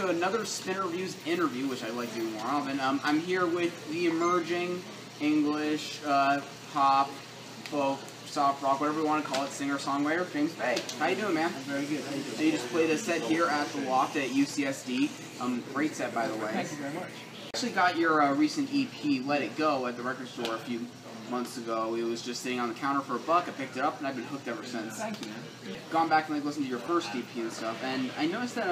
to another Spin Reviews interview, which I like to do more often. I'm here with the emerging English, pop, folk, soft rock, whatever you want to call it, singer-songwriter, James Bay. How you doing, man? I'm very good. How you doing? So you just played a set here at the Loft at UCSD. Great set, by the way. Thank you very much. Actually got your recent EP, Let It Go, at the record store a few months ago. It was just sitting on the counter for $1. I picked it up and I've been hooked ever since. Thank you, man. Gone back and listened to your first EP and stuff, and I noticed that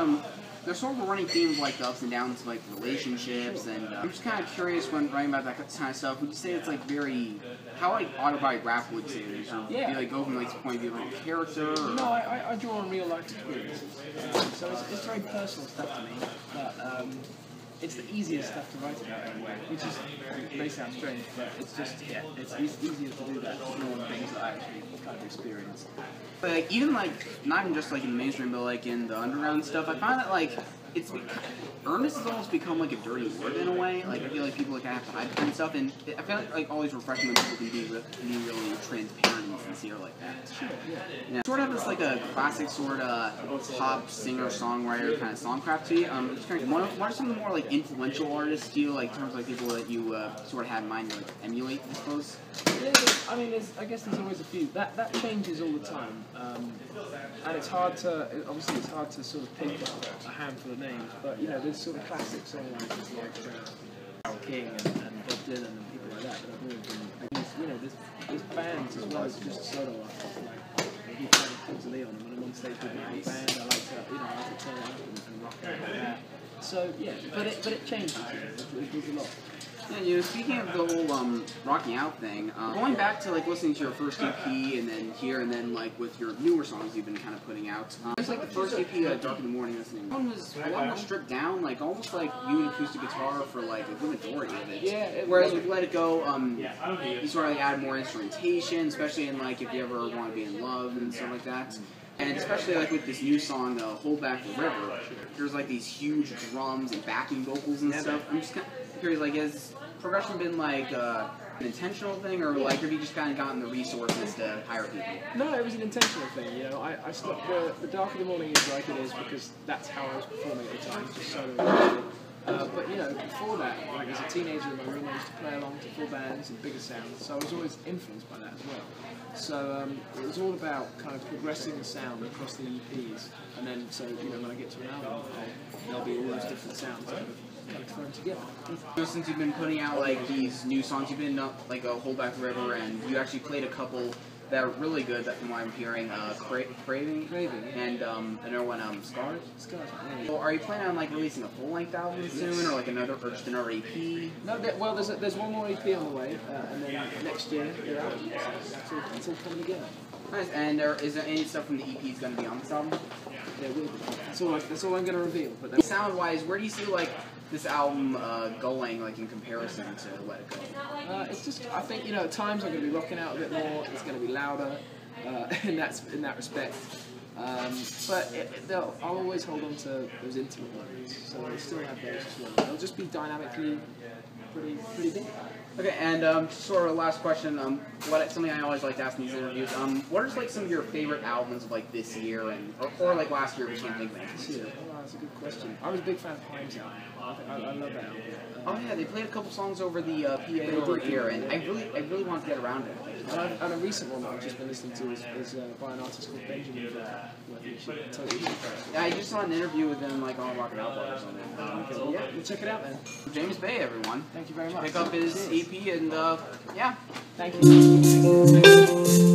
there's sort of a running theme of like the ups and downs of like relationships, and I'm just kind of curious when writing about that kind of stuff. Would you say it's like very how like autobiographical would you say it is? Or Yeah. do you like go from like the point of view of like a character? Or? No, I draw on real life experiences, so it's very personal stuff to me. But it's the easiest stuff to write about anyway, which is may sound strange, but it's just it's easier to do that, to draw on things that I actually kind of experienced. But like even like not even just like in the mainstream, but like in the underground stuff, I find that like earnest has almost become like a dirty word in a way. Like I feel like people like have to hide behind stuff, and I feel like always refreshing when people can be really transparent and sincere like that. Sure, yeah. Yeah. Sort of it's like a classic sort of pop singer-songwriter kind of songcraft to you. Just kind of, what are some of the more like influential artists to you, like in terms of like people that you sort of have in mind to like emulate, I suppose? Yeah, I mean, I guess there's always a few. That changes all the time, and it's hard to sort of pick a handful of names. But you know, there's sort of classic songwriters like Al King and Bob Dylan and people like that I've always been. You know, there's bands as well as just solo artists. Like you kind of Leon, and when I'm on stage with my band, I like to turn it up and rock out like that. So yeah, but it changes. It does a lot. Yeah, you know, speaking of the whole rocking out thing, going back to like listening to your first EP and then here and then like with your newer songs you've been kind of putting out, it's like the first EP, Dark in the Morning, listening. One was a lot more stripped down, like almost like you and acoustic guitar for like a good majority of it. Yeah. Whereas with Let It Go, you sort of like add more instrumentation, especially in like if you ever want to be in love and stuff like that. And especially like with this new song, Hold Back the River, there's like these huge drums and backing vocals and stuff. I'm just kind of curious, like, has progression been like an intentional thing, or like have you just kind of gotten the resources to hire people? No, it was an intentional thing. You know, I stopped the Dark in the Morning is like it is because that's how I was performing at the time, just solo. But you know, before that, like as a teenager in my room, I used to play along to full bands and bigger sounds, so I was always influenced by that as well. So it was all about kind of progressing the sound across the EPs, and then so you know when I get to an album, there'll be all those different sounds kind of thrown together. So since you've been putting out like these new songs, you've been like Hold Back the River, and you actually played a couple that are really good. That from what I'm hearing, Craving, and another one, Scars. Yeah. So are you planning on like releasing a full length album soon, or like just another EP? No, well, there's one more EP on the way, and then next year the album. So it's all coming together. Nice. And is there any stuff from the EPs going to be on this album? There will be. That's all I'm going to reveal. But sound-wise, where do you see like this album going, like in comparison to Let It Go? It's just, I think, you know, at times I'm going to be rocking out a bit more. It's going to be louder in that respect. But I'll always hold on to those intimate moments, so I'll still have those as well. They'll just be dynamically pretty big. Okay, and sort of last question, something I always like to ask in these interviews, what are just like some of your favorite albums of like this year, and or like last year, if you can't think of anything? This year? Oh, that's a good question. I was a big fan of Himes album. I love that album. Oh yeah, they played a couple songs over the PA over here, and I really want to get around it. And a recent one that I've just been listening to is by an artist called Benjamin, who I think you should totally check out. Yeah, I just saw an interview with him like on Rock and Album or something. So yeah, we'll check it out then. James Bay, everyone. Thank you very much. Pick up his EP and yeah. Thank you.